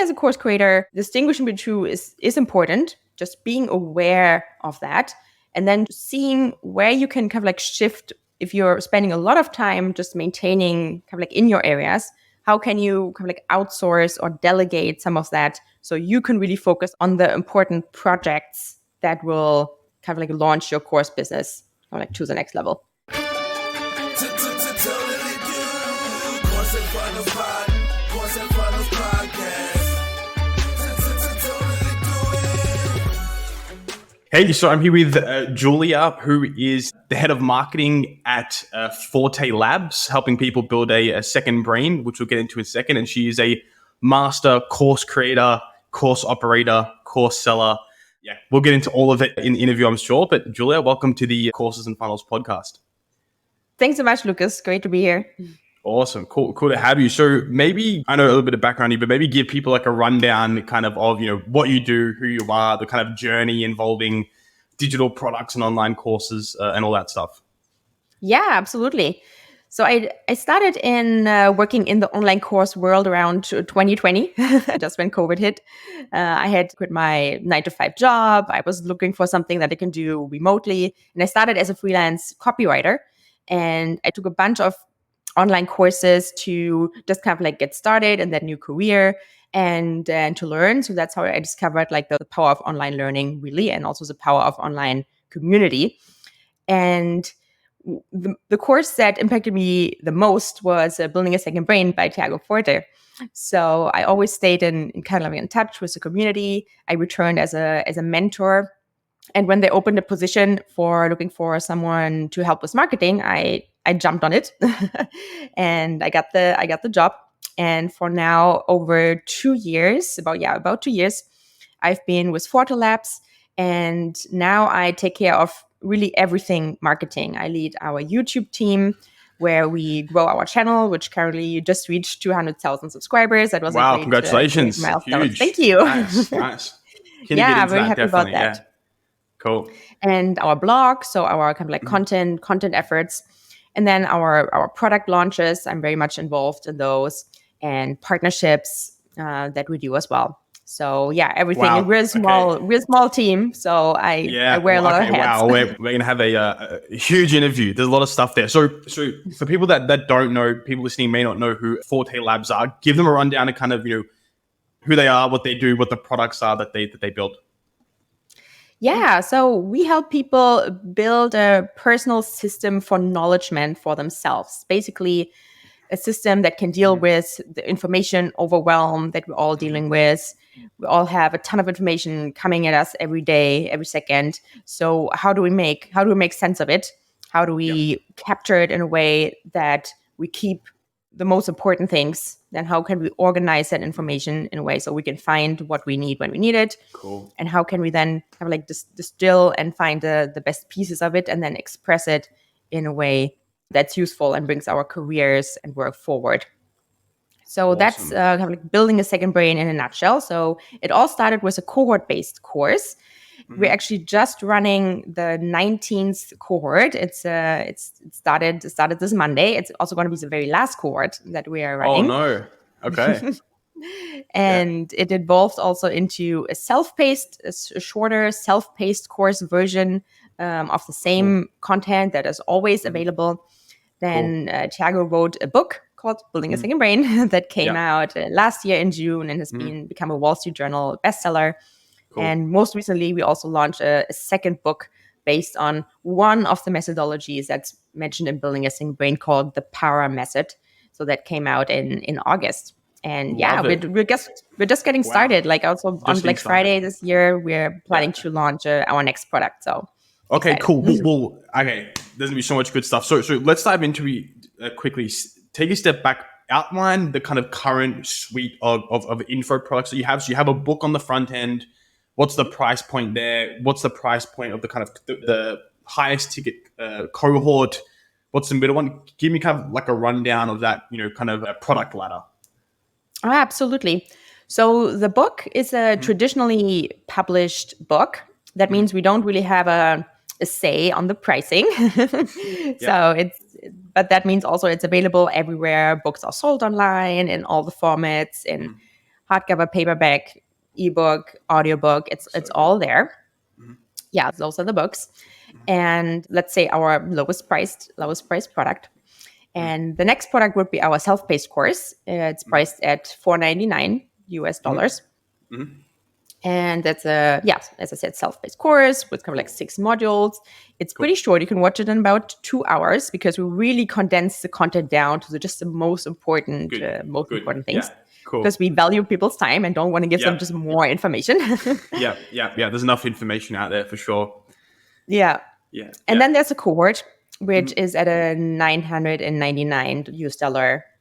As a course creator, distinguishing between two is important. Just being aware of that and then seeing where you can kind of like shift. If you're spending a lot of time just maintaining kind of like in your areas, how can you kind of like outsource or delegate some of that so you can really focus on the important projects that will kind of like launch your course business or like to the next level. Hey, so I'm here with Julia, who is the head of marketing at Forte Labs, helping people build a second brain, which we'll get into in a second. And she is a master course creator, course operator, course seller. Yeah, we'll get into all of it in the interview, I'm sure. But Julia, welcome to the Courses and Funnels podcast. Thanks so much, Lucas. Great to be here. Awesome. Cool to have you. So maybe, I know a little bit of background here, but maybe give people like a rundown kind of, what you do, who you are, the kind of journey involving digital products and online courses and all that stuff. Yeah, absolutely. So I started in working in the online course world around 2020, just when COVID hit. I had quit my 9-to-5 job. I was looking for something that I can do remotely. And I started as a freelance copywriter. And I took a bunch of online courses to just kind of like get started in that new career and to learn. So that's how I discovered like the power of online learning really, and also the power of online community. And the course that impacted me the most was Building a Second Brain by Thiago Forte. So I always stayed in kind of in touch with the community. I returned as a mentor. And when they opened a position for looking for someone to help with marketing, I jumped on it and I got the job. And for now, over 2 years, about 2 years, I've been with Forte Labs. And now I take care of really everything marketing. I lead our YouTube team where we grow our channel, which currently just reached 200,000 subscribers. That was wow, a great, congratulations. Great milestone. Huge. Thank you. Nice. Yeah, very happy about that. Yeah. Cool. And our blog, so our kind of like content efforts, and then our product launches. I'm very much involved in those, and partnerships that we do as well. So yeah, everything. Wow. And we're a small team, so I wear a lot of hats. Wow, we're gonna have a huge interview. There's a lot of stuff there. So for people that don't know, people listening may not know who Forte Labs are. Give them a rundown of kind of who they are, what they do, what the products are that they build. Yeah, so we help people build a personal system for knowledgement for themselves. Basically, a system that can deal with the information overwhelm that we're all dealing with. We all have a ton of information coming at us every day, every second. So how do we make sense of it? How do we capture it in a way that we keep the most important things? Then how can we organize that information in a way so we can find what we need when we need it? Cool. And how can we then kind of like distill and find the best pieces of it and then express it in a way that's useful and brings our careers and work forward. So that's kind of like building a second brain in a nutshell. So it all started with a cohort-based course. We're actually just running the 19th cohort. It started this Monday. It's also going to be the very last cohort that we are running. Oh no! Okay. And it evolved also into a shorter self-paced course version of the same content that is always available. Then Thiago wrote a book called Building a Second Brain that came out last year in June and has become a Wall Street Journal bestseller. Cool. And most recently, we also launched a second book based on one of the methodologies that's mentioned in Building a Second Brain called the Power Method. So that came out in August. And we're just getting started. Like also on Black Friday this year, we're planning to launch our next product. So okay, excited. Cool. Well, okay, there's gonna be so much good stuff. So let's dive into it quickly. Take a step back. Outline the kind of current suite of info products that you have. So you have a book on the front end. What's the price point there? What's the price point of the kind of the highest ticket cohort? What's the middle one? Give me kind of like a rundown of that, kind of a product ladder. Oh, absolutely. So the book is a traditionally published book. That means we don't really have a say on the pricing. But that means also it's available everywhere books are sold online in all the formats, in hardcover, paperback, ebook, audiobook. It's all there. Yeah, those are the books. And let's say our lowest priced product. And the next product would be our self-paced course. It's priced at $499 US. And that's as I said, self-paced course with kind of like 6 modules. It's pretty short. You can watch it in about 2 hours because we really condense the content down to just the most important things. Yeah. Cool. Because we value people's time and don't want to give them just more information. Yeah. There's enough information out there for sure. Yeah. And then there's a cohort, which is at a $999 US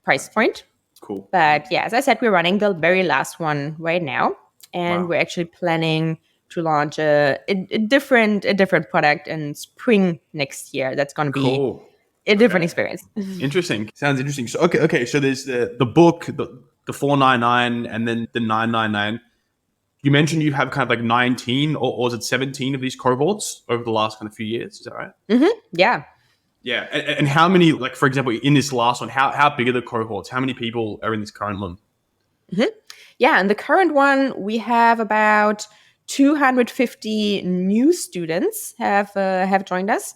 price point. Cool. But yeah, as I said, we're running the very last one right now. And we're actually planning to launch a different product in spring next year. That's going to be a different experience. Interesting. Sounds interesting. So okay. So there's the book, the $499, and then the $999. You mentioned you have kind of like 19 or is it 17 of these cohorts over the last kind of few years? Is that right? Yeah. Yeah. And how many, like for example, in this last one, how big are the cohorts? How many people are in this current one? Yeah, in the current one, we have about 250 new students have joined us.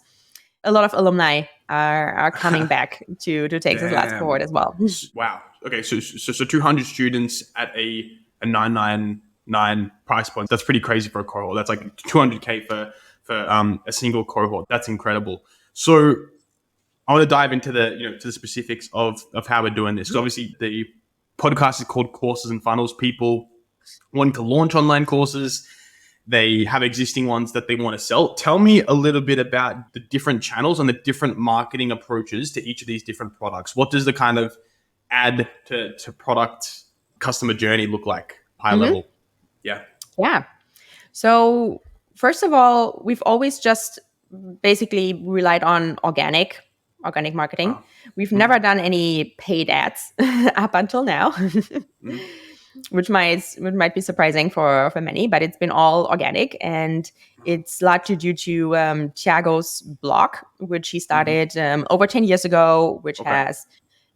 A lot of alumni are coming back to take this last cohort as well. Wow. Okay, so 200 students at a $999 price point. That's pretty crazy for a cohort. That's like $200K for a single cohort. That's incredible. So I want to dive into to the specifics of how we're doing this. So obviously the podcast is called Courses and Funnels. People wanting to launch online courses, they have existing ones that they want to sell. Tell me a little bit about the different channels and the different marketing approaches to each of these different products. What does the kind of add to product customer journey look like, high level? Yeah. So first of all, we've always just basically relied on organic marketing. We've never done any paid ads up until now, which might be surprising for many, but it's been all organic, and it's largely due to Thiago's blog, which he started over 10 years ago, which has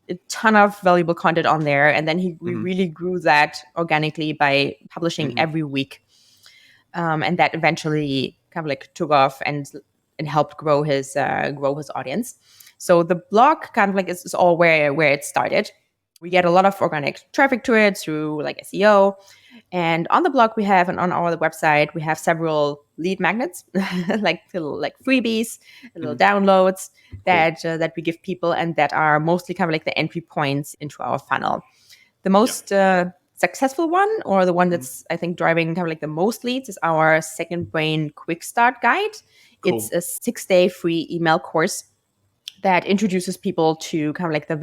a ton of valuable content on there. And then we really grew that organically by publishing every week. And that eventually kind of like took off and helped grow his audience. So the blog kind of like is all where it started. We get a lot of organic traffic to it through like SEO. And on the blog we have, and on our website, we have several lead magnets, like little like freebies, little downloads that we give people, and that are mostly kind of like the entry points into our funnel. The most successful one, or the one that's I think driving kind of like the most leads, is our Second Brain Quick Start Guide. It's a 6-day free email course that introduces people to kind of like the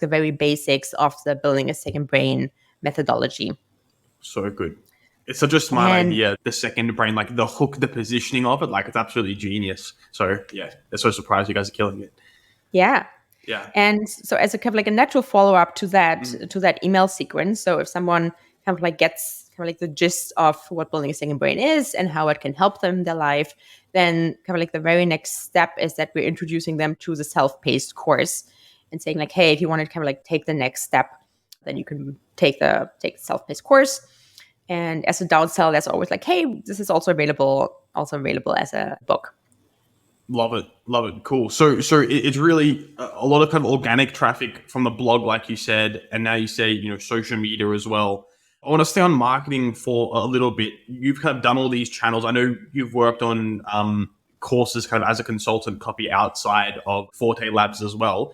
very basics of the building a second brain methodology. So good. It's such a smart idea, the second brain, like the hook, the positioning of it, like it's absolutely genius. So yeah, they're so surprised you guys are killing it. Yeah. Yeah. And so as a kind of like a natural follow-up to that email sequence, so if someone kind of like gets kind of like the gist of what building a second brain is and how it can help them in their life, then kind of like the very next step is that we're introducing them to the self-paced course and saying like, hey, if you want to kind of like take the next step, then you can take the self-paced course. And as a downsell, that's always like, hey, this is also available as a book. Love it. Cool. So it's really a lot of kind of organic traffic from the blog, like you said, and now you say, social media as well. I want to stay on marketing for a little bit. You've kind of done all these channels. I know you've worked on courses kind of as a consultant copy outside of Forte Labs as well.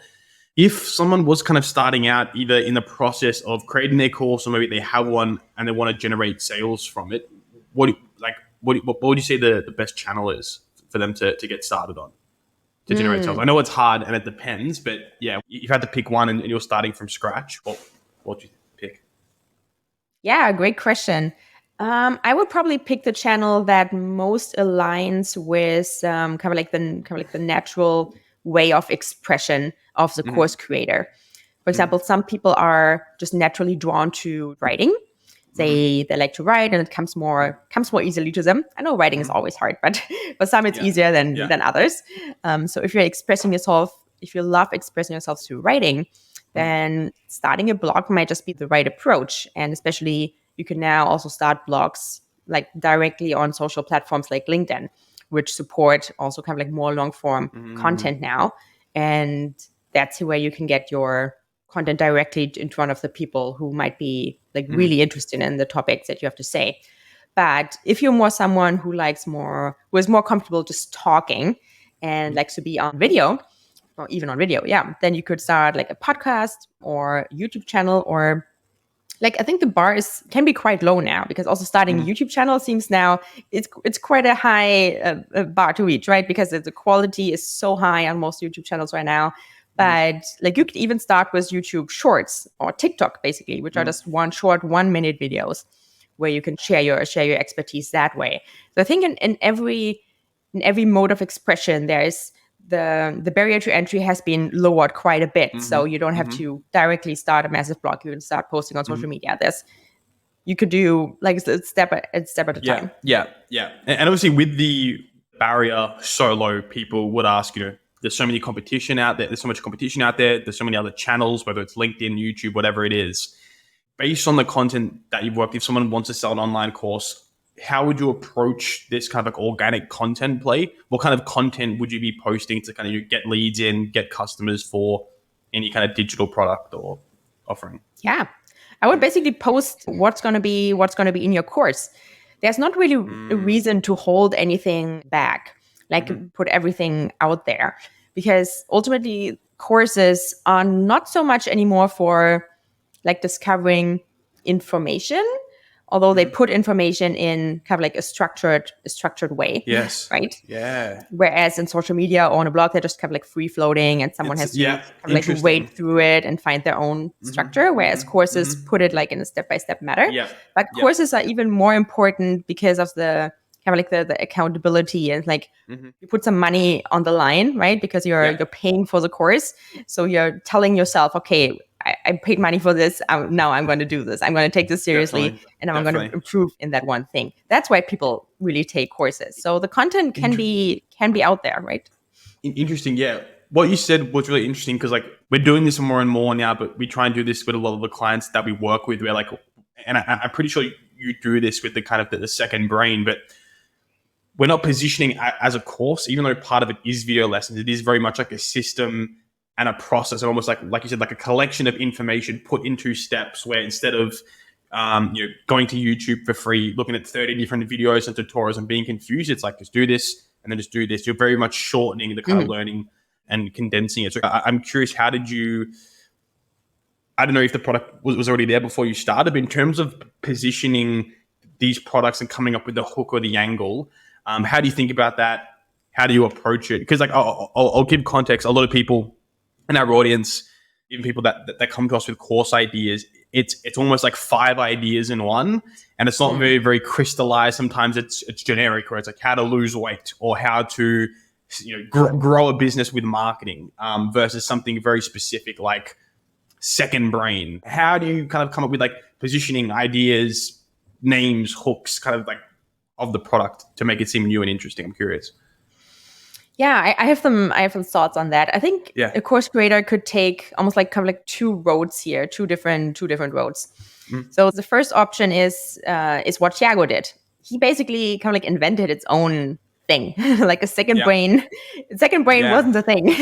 If someone was kind of starting out either in the process of creating their course, or maybe they have one and they want to generate sales from it, what would you say the best channel is for them to get started on to generate sales? I know it's hard and it depends, but yeah, if you had to pick one and you're starting from scratch, what would you pick? Yeah, great question. I would probably pick the channel that most aligns with kind of like the natural way of expression of the course creator. For example, some people are just naturally drawn to writing. They like to write, and it comes more easily to them. I know writing is always hard, but for some it's easier than others. So if you're expressing yourself, if you love expressing yourself through writing, then starting a blog might just be the right approach. And especially you can now also start blogs like directly on social platforms like LinkedIn, which support also kind of like more long form content now. And that's where you can get your content directly in front of the people who might be like really interested in the topics that you have to say. But if you're more someone who is more comfortable just talking and likes to be on video, or even on video, then you could start like a podcast or YouTube channel, or like I think the bar can be quite low now, because also starting a YouTube channel seems now it's quite a high bar to reach, right? Because the quality is so high on most YouTube channels right now. But like you could even start with YouTube Shorts or TikTok, basically, which are just 1-minute videos where you can share your expertise that way. So I think in every mode of expression, there's the barrier to entry has been lowered quite a bit. So you don't have to directly start a massive blog. You can start posting on social media. You could do like a step at a time. Yeah. And obviously with the barrier so low, people would ask, there's so many competition out there. There's so much competition out there. There's so many other channels, whether it's LinkedIn, YouTube, whatever it is. Based on the content that you've worked, if someone wants to sell an online course, how would you approach this kind of like organic content play? What kind of content would you be posting to kind of get leads in, get customers for any kind of digital product or offering? Yeah, I would basically post what's going to be in your course. There's not really a reason to hold anything back, like put everything out there, because ultimately courses are not so much anymore for like discovering information, although they put information in kind of like a structured way. Yes. Right? Yeah. Whereas in social media or on a blog, they're just kind of like free floating, and someone has to kind of like wade through it and find their own structure. Whereas courses put it like in a step-by-step manner. Yeah. But courses are even more important because of the kind of like the accountability, and like you put some money on the line, right? Because you're paying for the course. So you're telling yourself, okay, I paid money for this. Now I'm going to do this. I'm going to take this seriously, and I'm going to improve in that one thing. That's why people really take courses. So the content can be out there, right? Interesting. Yeah. What you said was really interesting, because like we're doing this more and more now, but we try and do this with a lot of the clients that we work with. We're like, and I'm pretty sure you do this with the kind of the second brain, but we're not positioning as a course, even though part of it is video lessons. It is very much like a system and a process, and almost like you said, like a collection of information put into steps, where instead of going to YouTube for free, looking at 30 different videos and tutorials and being confused, it's like just do this and then just do this. You're very much shortening the kind of learning and condensing it. So I'm curious, how did you? I don't know if the product was already there before you started, but in terms of positioning these products and coming up with the hook or the angle, how do you think about that? How do you approach it? Because like I'll give context. A lot of people in our audience, even people that come to us with course ideas, it's almost like 5 ideas in one, and it's not very, very crystallized. Sometimes it's generic, where it's like how to lose weight or how to grow a business with marketing, versus something very specific like Second Brain. How do you kind of come up with like positioning, ideas, names, hooks, kind of like of the product to make it seem new and interesting? I'm curious. Yeah, I have some thoughts on that. I think a course creator could take almost like kind of like two roads here, two different roads. So the first option is what Thiago did. He basically kind of like invented its own thing, like a second brain. Second brain wasn't a thing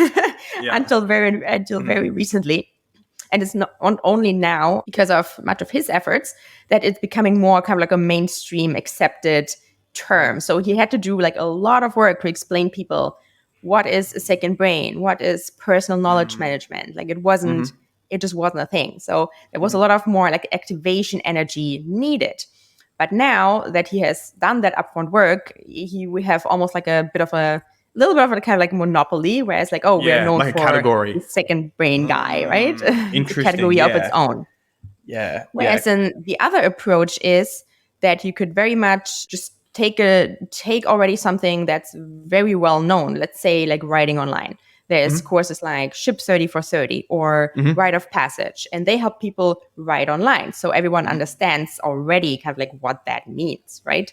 until very recently. And it's not only now, because of much of his efforts, that it's becoming more kind of like a mainstream accepted term. So he had to do like a lot of work to explain people what is a second brain, what is personal knowledge management. Like it just wasn't a thing. So there was a lot of more like activation energy needed. But now that he has done that upfront work, we have almost like a little bit of a kind of like monopoly, whereas like, we're known like for category. the second brain guy, right? Interesting. A category of its own. Yeah. Whereas then the other approach is that you could very much just take already something that's very well known. Let's say like writing online. There's courses like Ship 30 for 30 or Rite of Passage, and they help people write online. So everyone understands already kind of like what that means, right?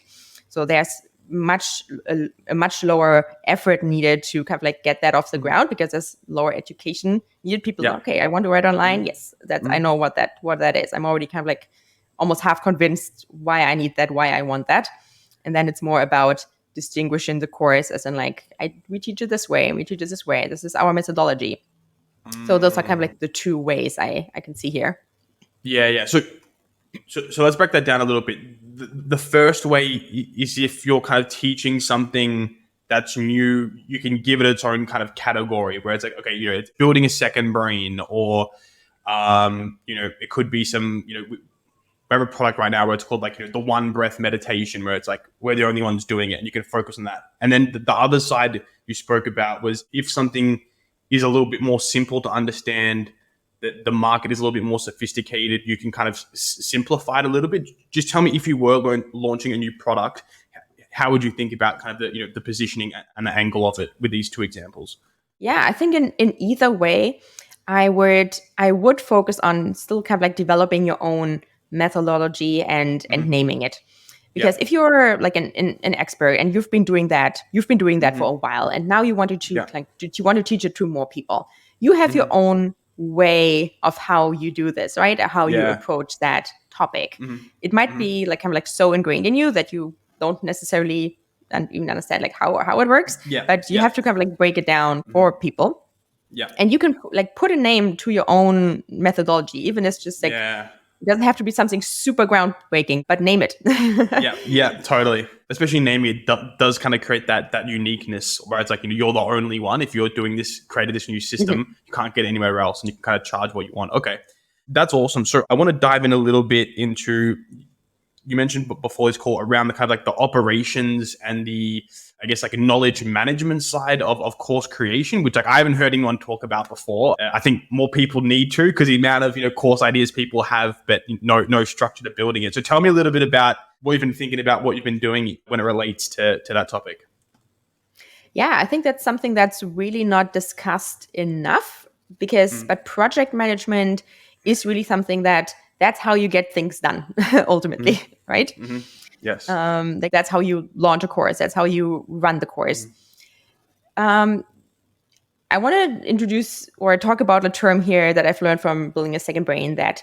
So there's a much lower effort needed to kind of like get that off the ground, because there's lower education needed. People, okay, I want to write online. Yes, that's I know what that is. I'm already kind of like almost half convinced why I need that, why I want that. And then it's more about distinguishing the course as in like, we teach it this way, we teach it this way. This is our methodology. So those are kind of like the two ways I can see here. Yeah. So let's break that down a little bit. The first way is if you're kind of teaching something that's new, you can give it its own kind of category where it's like, okay, it's building a second brain, or, it could be some, we have a product right now where it's called like, the one breath meditation, where it's like, we're the only ones doing it and you can focus on that. And then the other side you spoke about was if something is a little bit more simple to understand, the market is a little bit more sophisticated, you can kind of simplify it a little bit. Just tell me, if you were launching a new product, how would you think about kind of the positioning and the angle of it with these two examples? Yeah, I think in either way, I would focus on still kind of like developing your own methodology and naming it. Because if you're like an expert and you've been doing that for a while, and now you want to you want to teach it to more people, you have your own way of how you do this, right? How you approach that topic. It might be like kind of like so ingrained in you that you don't necessarily even understand like how it works. But you have to kind of like break it down for people. Yeah. And you can like put a name to your own methodology, even if it's just like, it doesn't have to be something super groundbreaking, but name it. Yeah, totally. Especially naming it does kind of create that uniqueness where it's like, you're the only one. If you're doing this, created this new system, you can't get anywhere else, and you can kind of charge what you want. Okay, that's awesome. So I want to dive in a little bit into, you mentioned before this call around the kind of like the operations and the, I guess, like knowledge management side of course creation, which like I haven't heard anyone talk about before. I think more people need to, because the amount of course ideas people have, but no structure to building it. So tell me a little bit about what you've been thinking about, what you've been doing when it relates to that topic. Yeah, I think that's something that's really not discussed enough, because but project management is really something that's how you get things done ultimately, right? Yes. Like that's how you launch a course. That's how you run the course. I want to introduce or talk about a term here that I've learned from building a second brain, that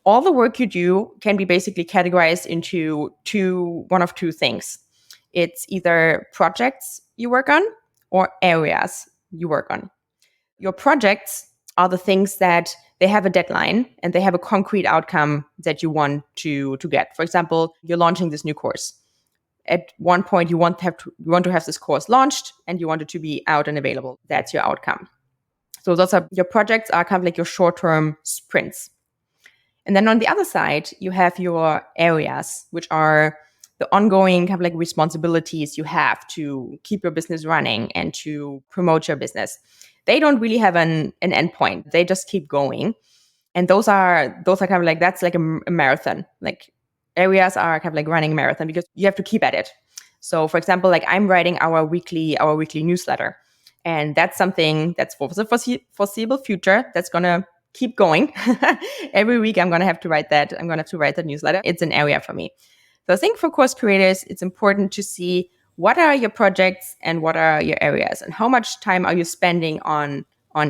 all the work you do can be basically categorized into one of two things. It's either projects you work on or areas you work on. Your projects are the things that they have a deadline and they have a concrete outcome that you want to get. For example, you're launching this new course. At one point, you want to have this course launched and you want it to be out and available. That's your outcome. So those are your projects, are kind of like your short-term sprints. And then on the other side, you have your areas, which are the ongoing kind of like responsibilities you have to keep your business running and to promote your business. They don't really have an endpoint. They just keep going. And those are kind of like, that's like a marathon. Like areas are kind of like running a marathon because you have to keep at it. So for example, like I'm writing our weekly newsletter. And that's something that's for the foreseeable future that's going to keep going. Every week I'm going to have to write that. I'm going to have to write that newsletter. It's an area for me. So I think for course creators, it's important to see what are your projects and what are your areas and how much time are you spending on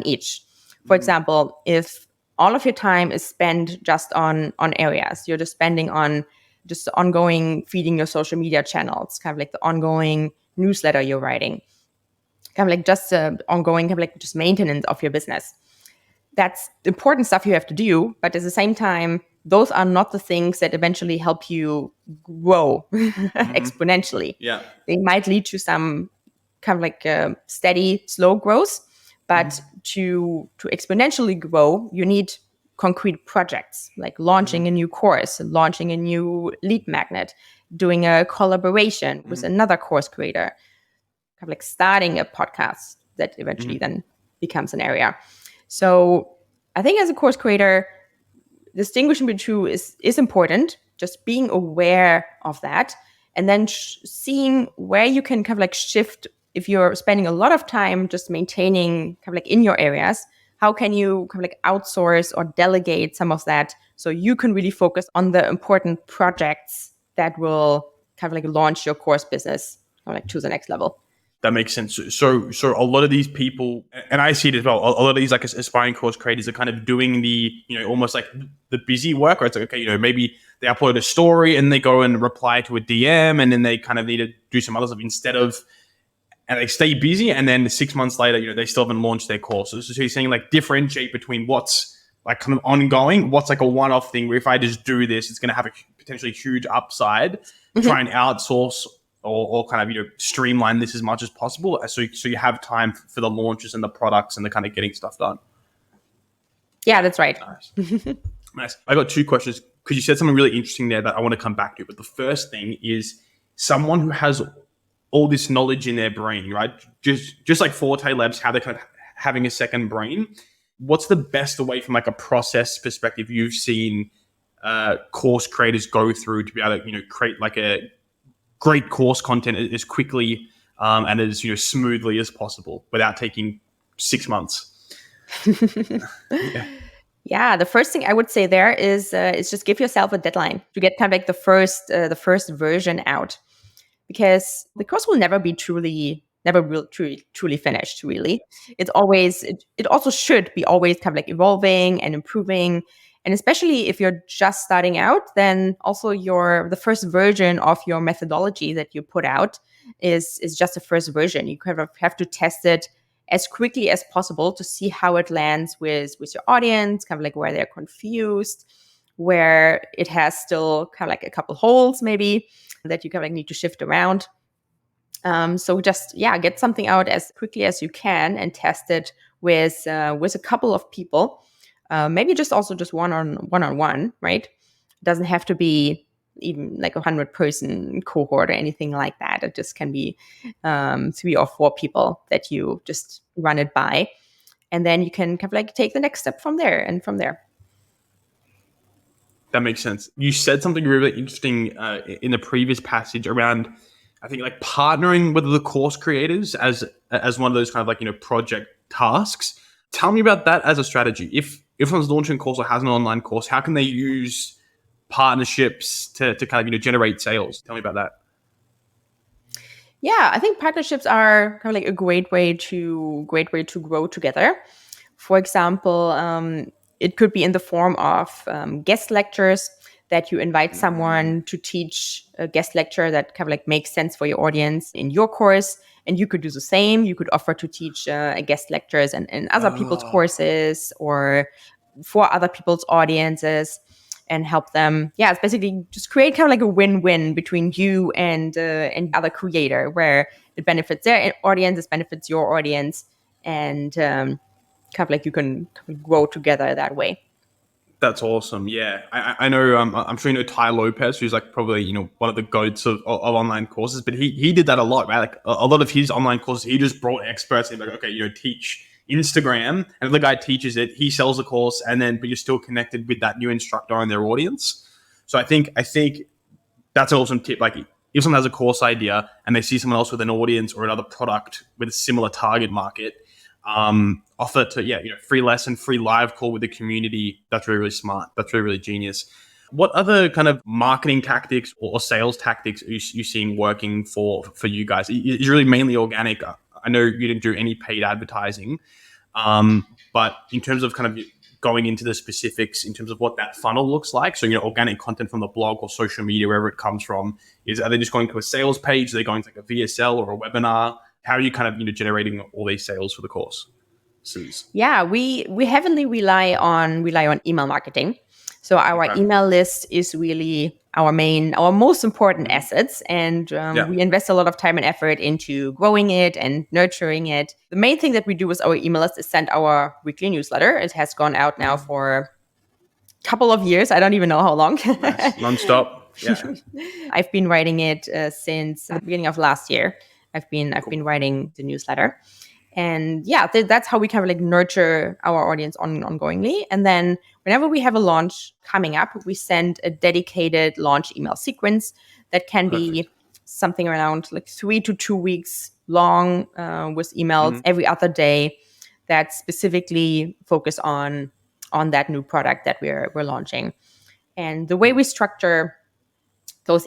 each. For example, if all of your time is spent just on areas, you're just spending on just the ongoing feeding your social media channels, kind of like the ongoing newsletter you're writing, kind of like just the ongoing kind of like just maintenance of your business. That's the important stuff you have to do, but at the same time, those are not the things that eventually help you grow exponentially. Yeah. They might lead to some kind of like steady, slow growth, but to exponentially grow, you need concrete projects like launching a new course, launching a new lead magnet, doing a collaboration with another course creator, kind of like starting a podcast that eventually then becomes an area. So I think as a course creator, distinguishing between two is important. Just being aware of that, and then seeing where you can kind of like shift. If you're spending a lot of time just maintaining kind of like in your areas, how can you kind of like outsource or delegate some of that so you can really focus on the important projects that will kind of like launch your course business or like to the next level. That makes sense. So a lot of these people, and I see it as well, a lot of these like aspiring course creators are kind of doing the, almost like the busy work, where it's like, okay, maybe they upload a story and they go and reply to a DM, and then they kind of need to do some other stuff instead of, and they stay busy, and then 6 months later, they still haven't launched their courses. So you're saying like differentiate between what's like kind of ongoing, what's like a one-off thing where if I just do this, it's going to have a potentially huge upside, try and outsource or kind of, streamline this as much as possible. So you have time for the launches and the products and the kind of getting stuff done. Yeah, that's right. Nice. I got 2 questions because you said something really interesting there that I want to come back to. But the first thing is someone who has all this knowledge in their brain, right? Just like Forte Labs, how they're kind of having a second brain. What's the best way from like a process perspective you've seen course creators go through to be able to, create like a great course content as quickly and as smoothly as possible without taking 6 months? Yeah, the first thing I would say there is just give yourself a deadline to get kind of like the first version out, because the course will never be truly finished. Really, it's always it also should be always kind of like evolving and improving. And especially if you're just starting out, then also the first version of your methodology that you put out is just the first version. You kind of have to test it as quickly as possible to see how it lands with your audience, kind of like where they're confused, where it has still kind of like a couple holes maybe that you kind of like need to shift around. So just, get something out as quickly as you can and test it with a couple of people. Maybe just one-on-one, right? It doesn't have to be even like 100-person cohort or anything like that. It just can be 3 or 4 people that you just run it by. And then you can kind of like take the next step from there and from there. That makes sense. You said something really interesting in the previous passage around, I think, like partnering with the course creators as one of those kind of like, project tasks. Tell me about that as a strategy. If someone's launching a course or has an online course, how can they use partnerships to kind of, generate sales? Tell me about that. Yeah, I think partnerships are kind of like a great way to grow together. For example, it could be in the form of guest lectures that you invite someone to teach a guest lecture that kind of like makes sense for your audience in your course. And you could do the same. You could offer to teach guest lectures in other people's courses or for other people's audiences and help them. Yeah, it's basically just create kind of like a win-win between you and other creator, where it benefits their audience, it benefits your audience, and kind of like you can grow together that way. That's awesome. Yeah, I know. I'm sure you know Ty Lopez, who's like probably one of the goats of online courses. But he did that a lot, right? Like a lot of his online courses, he just brought experts in. Like, okay, teach Instagram, and if the guy teaches it, he sells the course, and then but you're still connected with that new instructor and their audience. So I think that's an awesome tip. Like if someone has a course idea and they see someone else with an audience or another product with a similar target market, offer to free lesson, free live call with the community. That's really, really smart. That's really, really genius. What other kind of marketing tactics or sales tactics are you seeing working for you guys? It's really mainly organic. I know you didn't do any paid advertising, but in terms of kind of going into the specifics in terms of what that funnel looks like, so organic content from the blog or social media, wherever it comes from, are they just going to a sales page? Are they going to like a VSL or a webinar? How are you kind of generating all these sales for the course? Yeah, we heavily rely on email marketing. So our email list is really our most important assets, and we invest a lot of time and effort into growing it and nurturing it. The main thing that we do with our email list is send our weekly newsletter. It has gone out now for a couple of years. I don't even know how long. Nice. Nonstop. Yeah. I've been writing it since the beginning of last year. I've been writing the newsletter. And that's how we kind of like nurture our audience ongoingly. And then whenever we have a launch coming up, we send a dedicated launch email sequence that can be something around like 3 to 2 weeks long, with emails every other day that specifically focus on that new product that we're launching. And the way we structure those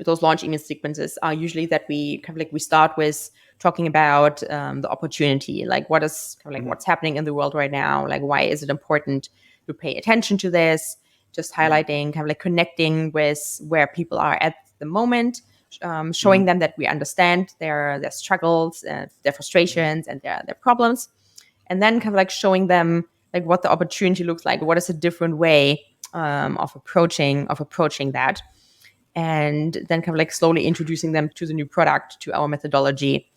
those launch email sequences are usually that we kind of like we start with talking about the opportunity, like what is kind of like what's happening in the world right now, like why is it important to pay attention to this, just highlighting kind of like connecting with where people are at the moment, showing them that we understand their struggles, their frustrations, and their problems, and then kind of like showing them like what the opportunity looks like, what is a different way of approaching that, and then kind of like slowly introducing them to the new product, to our methodology,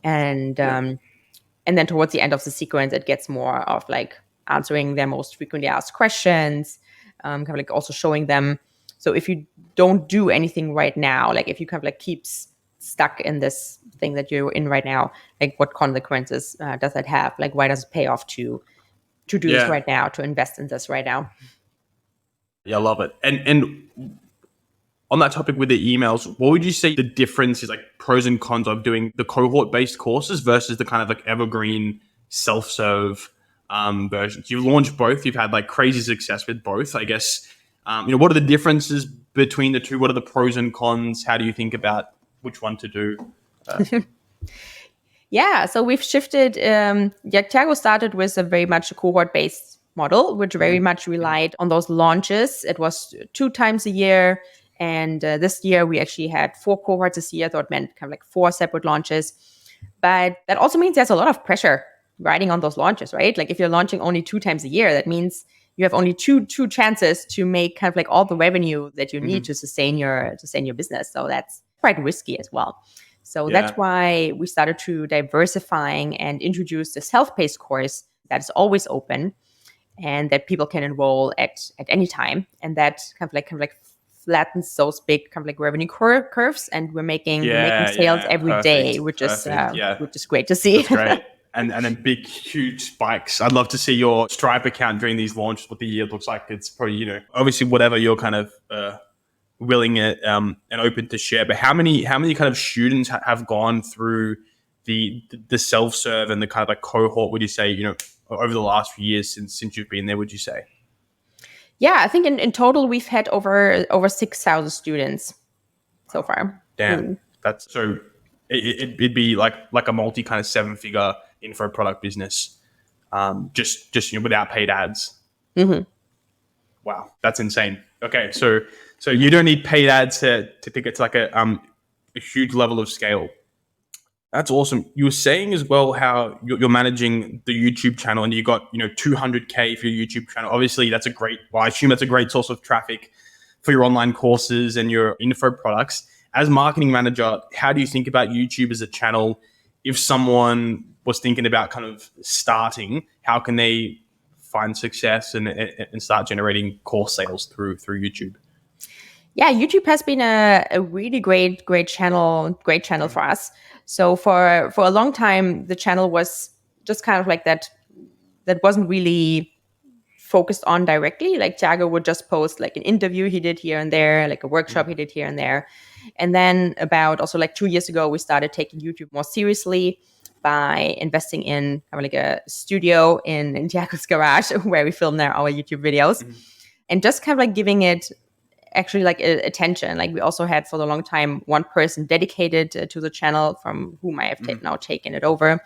and then towards the end of the sequence, it gets more of like answering their most frequently asked questions, kind of like also showing them. So if you don't do anything right now, like if you kind of like keeps stuck in this thing that you're in right now, like what consequences does that have? Like why does it pay off to do this right now, to invest in this right now? Yeah, I love it. And on that topic with the emails, what would you say the difference is, like pros and cons of doing the cohort-based courses versus the kind of like evergreen self-serve versions? You've launched both. You've had like crazy success with both, I guess. What are the differences between the two? What are the pros and cons? How do you think about which one to do? Yeah, so we've shifted. Tiago started with a very much a cohort-based model, which very much relied on those launches. It was 2 times a year. And this year we actually had 4 cohorts this year. So it meant kind of like 4 separate launches. But that also means there's a lot of pressure riding on those launches, right? Like if you're launching only 2 times a year, that means you have only two chances to make kind of like all the revenue that you need to sustain your business. So that's quite risky as well. So that's why we started to diversifying and introduce the self-paced course that is always open and that people can enroll at any time. And that kind of like flattens those big kind of like revenue curves, and we're making sales every day, which is great to see. That's great. And then big, huge spikes. I'd love to see your Stripe account during these launches, what the year looks like. It's probably, obviously whatever you're kind of willing and open to share. But how many kind of students have gone through the self-serve and the kind of like cohort, would you say, over the last few years since you've been there, would you say? Yeah, I think in total we've had over 6,000 students so far. Damn, that's so. It'd be like a multi kind of 7-figure info product business, just without paid ads. Wow, that's insane. Okay, so you don't need paid ads to get to like a huge level of scale. That's awesome. You were saying as well how you're managing the YouTube channel, and you got 200K for your YouTube channel. Obviously, that's I assume that's a great source of traffic for your online courses and your info products. As marketing manager, how do you think about YouTube as a channel? If someone was thinking about kind of starting, how can they find success and start generating course sales through YouTube? Yeah, YouTube has been a really great channel for us. So for a long time, the channel was just kind of like that wasn't really focused on directly. Like Tiago would just post like an interview he did here and there, like a workshop he did here and there. And then about also like 2 years ago, we started taking YouTube more seriously by investing in kind of like a studio in Tiago's garage where we film our YouTube videos, and just kind of like giving it actually like attention. Like we also had for a long time one person dedicated to the channel, from whom I have now taken it over.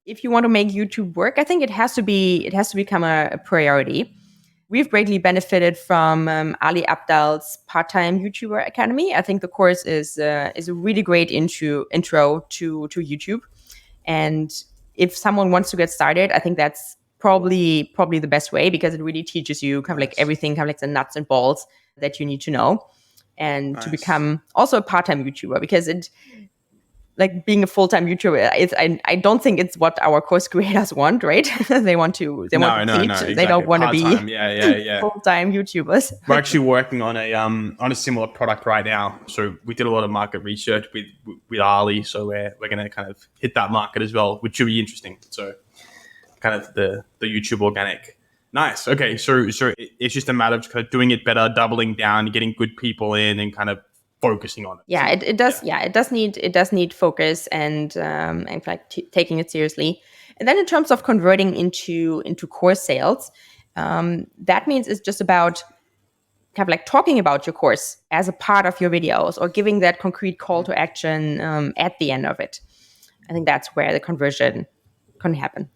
If you want to make YouTube work, I think it has to become a priority. We've greatly benefited from Ali Abdal's part-time YouTuber Academy. I think the course is a really great intro to YouTube. And if someone wants to get started, I think that's probably the best way, because it really teaches you kind of like everything, kind of like the nuts and bolts that you need to know, and to become also a part-time YouTuber, because it, like being a full-time YouTuber, I don't think it's what our course creators want, right? they want to teach. Exactly. They don't want to be full-time YouTubers. We're actually working on a similar product right now. So we did a lot of market research with Ali. So we're going to kind of hit that market as well, which should be interesting. So kind of the YouTube organic. Nice. Okay. So it's just a matter of kind of doing it better, doubling down, getting good people in, and kind of focusing on it. Yeah, it does. Yeah, it does need focus and like taking it seriously. And then in terms of converting into course sales, that means it's just about kind of like talking about your course as a part of your videos or giving that concrete call to action at the end of it. I think that's where the conversion can happen.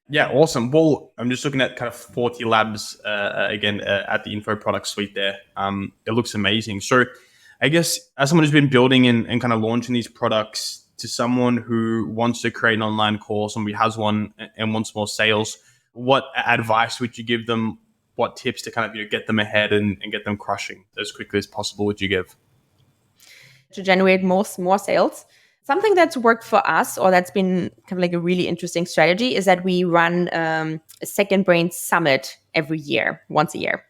Yeah, awesome. Well, I'm just looking at kind of Forte Labs again at the info product suite there. It looks amazing. So I guess as someone who's been building and kind of launching these products, to someone who wants to create an online course, somebody has one and wants more sales, what advice would you give them? What tips to kind of get them ahead and get them crushing as quickly as possible would you give? To generate more sales. Something that's worked for us, or that's been kind of like a really interesting strategy, is that we run a SecondBrain's summit every year, once a year.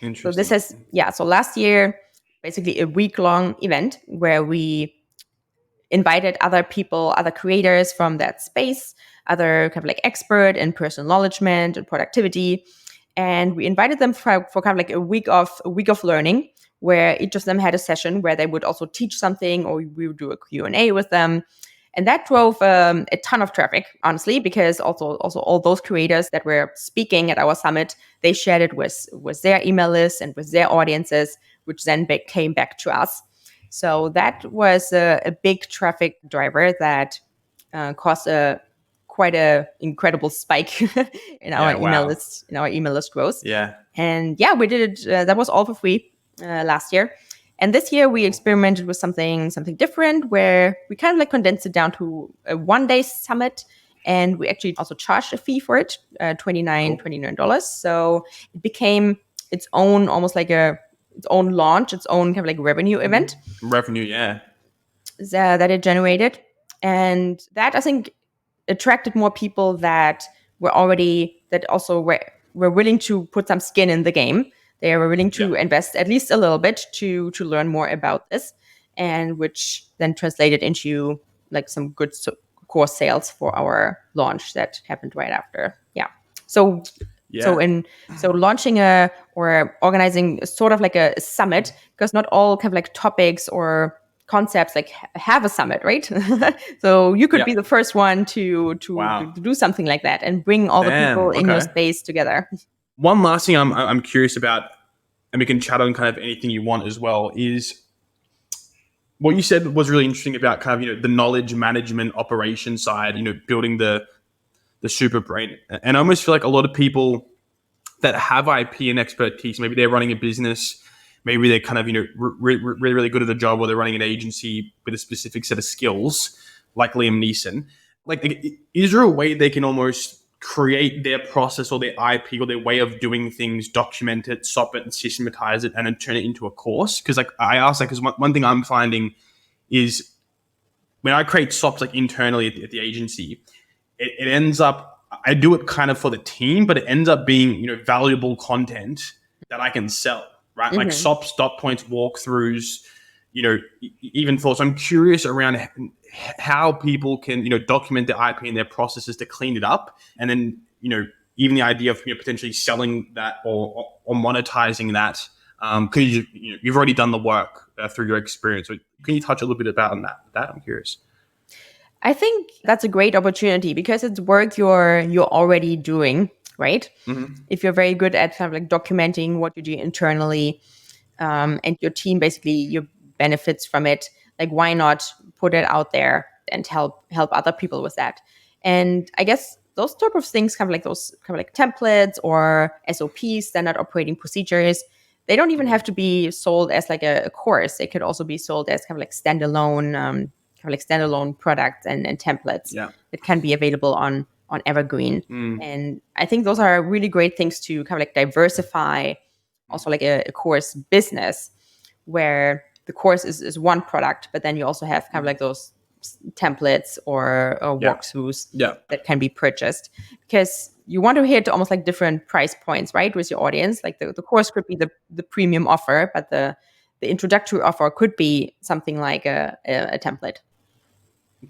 Interesting. So this is, so last year, basically a week-long event where we invited other people, other creators from that space, other kind of like expert in personal acknowledgement and productivity. And we invited them for kind of like a week of learning, where each of them had a session where they would also teach something, or we would do a Q&A with them. And that drove a ton of traffic, honestly, because also all those creators that were speaking at our summit, they shared it with their email list and with their audiences, which then came back to us. So that was a big traffic driver that caused quite a incredible spike in our email list growth. Yeah. And we did it. That was all for free last year. And this year we experimented with something different, where we kind of like condensed it down to a one-day summit, and we actually also charged a fee for it, $29. So it became its own, almost like its own launch, its own kind of like revenue event. Revenue, yeah. That it generated. And that, I think, attracted more people that were willing to put some skin in the game. They were willing to invest at least a little bit to learn more about this, and which then translated into like some good course sales for our launch that happened right after. So launching or organizing sort of like a summit, because not all kind of like topics or concepts like have a summit, right? So you could be the first one to do something like that and bring all the people in your space together. One last thing I'm curious about, and we can chat on kind of anything you want as well, is what you said was really interesting about kind of the knowledge management operation side, building the super brain. And I almost feel like a lot of people that have IP and expertise, maybe they're running a business, maybe they're kind of really good at a job, or they're running an agency with a specific set of skills, like Liam Neeson. Like, is there a way they can almost create their process or their IP or their way of doing things, document it, stop it, and systematize it, and then turn it into a course? Because I ask that because one thing I'm finding is when I create SOPs like internally at the agency, it ends up, I do it kind of for the team, but it ends up being valuable content that I can sell, right? Like SOPs, dot points, walkthroughs, even thoughts. I'm curious around how people can document their IP and their processes to clean it up, and then even the idea of potentially selling that or monetizing that, because you've already done the work through your experience. So can you touch a little bit about that? I'm curious. I think that's a great opportunity because it's work you're already doing, right? Mm-hmm. If you're very good at kind of like documenting what you do internally, and your team basically benefits from it, like why not put it out there and help other people with that? And I guess those type of things, kind of like those kind of like templates or SOPs, standard operating procedures, they don't even have to be sold as like a course. They could also be sold as kind of like standalone products and templates that can be available on Evergreen. And I think those are really great things to kind of like diversify also like a course business, where the course is one product, but then you also have kind of like those templates or walkthroughs that can be purchased, because you want to hit almost like different price points, right, with your audience. Like the course could be the premium offer, but the introductory offer could be something like a template.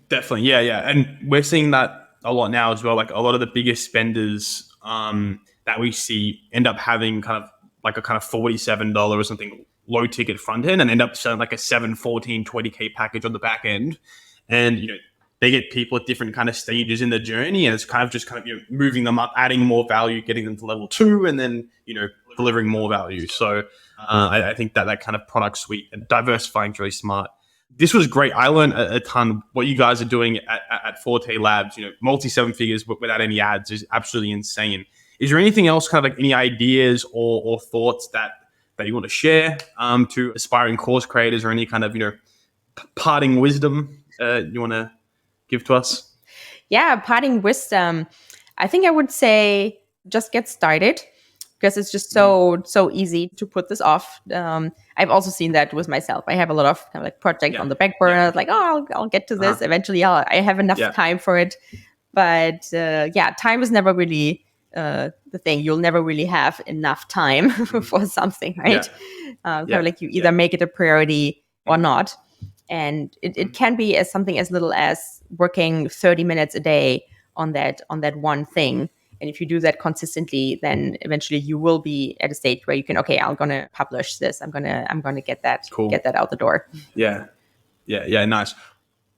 Definitely, yeah. And we're seeing that a lot now as well. Like a lot of the biggest spenders that we see end up having kind of like a kind of $47 or something low ticket front end, and end up selling like a 7, 14, 20K package on the back end. And they get people at different kind of stages in the journey, and it's kind of moving them up, adding more value, getting them to level 2, and then delivering more value. So I think that kind of product suite and diversifying is really smart. This was great. I learned a ton. What you guys are doing at Forte Labs, multi seven figures without any ads is absolutely insane. Is there anything else, kind of like any ideas or thoughts that you want to share to aspiring course creators, or any kind of parting wisdom you want to give to us? Yeah, parting wisdom. I think I would say just get started, because it's just so easy to put this off. I've also seen that with myself. I have a lot of kind of like projects on the back burner, like, oh, I'll get to this eventually. I have enough time for it. But time is never really the thing. You'll never really have enough time for something, right? Kind of like you either make it a priority or not. And it can be as something as little as working 30 minutes a day on that one thing. And if you do that consistently, then eventually you will be at a stage where you can, okay, I'm going to publish this. I'm going to get that out the door. Yeah, nice.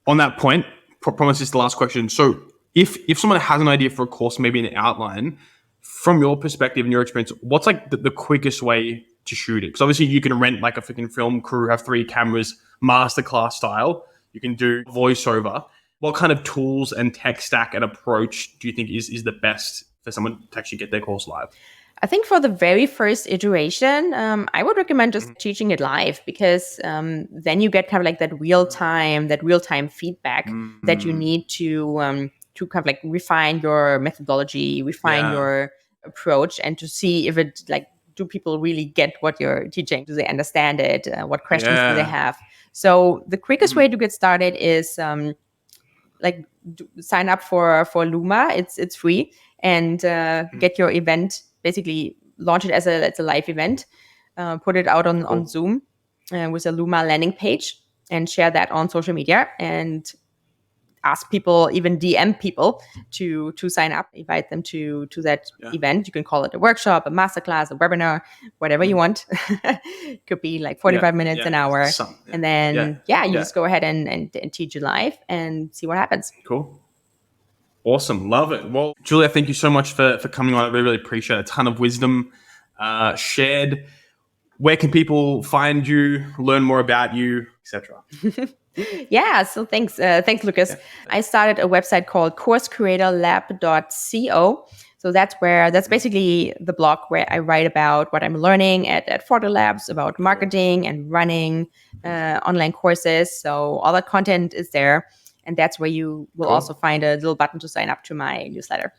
On that point, promise this is the last question. So if someone has an idea for a course, maybe an outline, from your perspective and your experience, what's like the quickest way to shoot it? Because obviously you can rent like a freaking film crew, have 3 cameras, masterclass style. You can do voiceover. What kind of tools and tech stack and approach do you think is the best for someone to actually get their course live? I think for the very first iteration, I would recommend just teaching it live, because then you get kind of like that real time feedback that you need to kind of like refine your methodology, refine your approach, and to see if it like, do people really get what you're teaching? Do they understand it? What questions do they have? So the quickest way to get started is sign up for Luma. It's free, and get your event, basically launch it as a live event, put it out on Zoom with a Luma landing page, and share that on social media, and ask people, even DM people to sign up, invite them to that event. You can call it a workshop, a masterclass, a webinar, whatever you want. Could be like 45 minutes, an hour. And then, you just go ahead and teach it live and see what happens. Cool. Awesome. Love it. Well, Julia, thank you so much for coming on. I really appreciate it. A ton of wisdom shared. Where can people find you, learn more about you, etc.? So thanks, Lucas. I started a website called coursecreatorlab.co. So that's basically the blog where I write about what I'm learning at Forte Labs about marketing and running online courses. So all that content is there. And that's where you will also find a little button to sign up to my newsletter.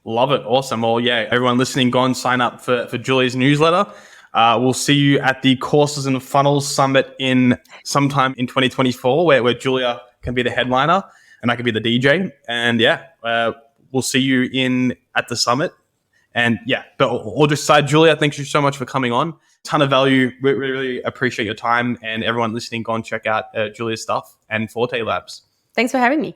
Love it. Awesome. Well, everyone listening, go and sign up for Julia's newsletter. We'll see you at the Courses and Funnels Summit in sometime in 2024, where Julia can be the headliner and I can be the DJ. And we'll see you at the summit. And but all just aside, Julia, thank you so much for coming on. Ton of value. We really appreciate your time. And everyone listening, go and check out Julia's stuff and Forte Labs. Thanks for having me.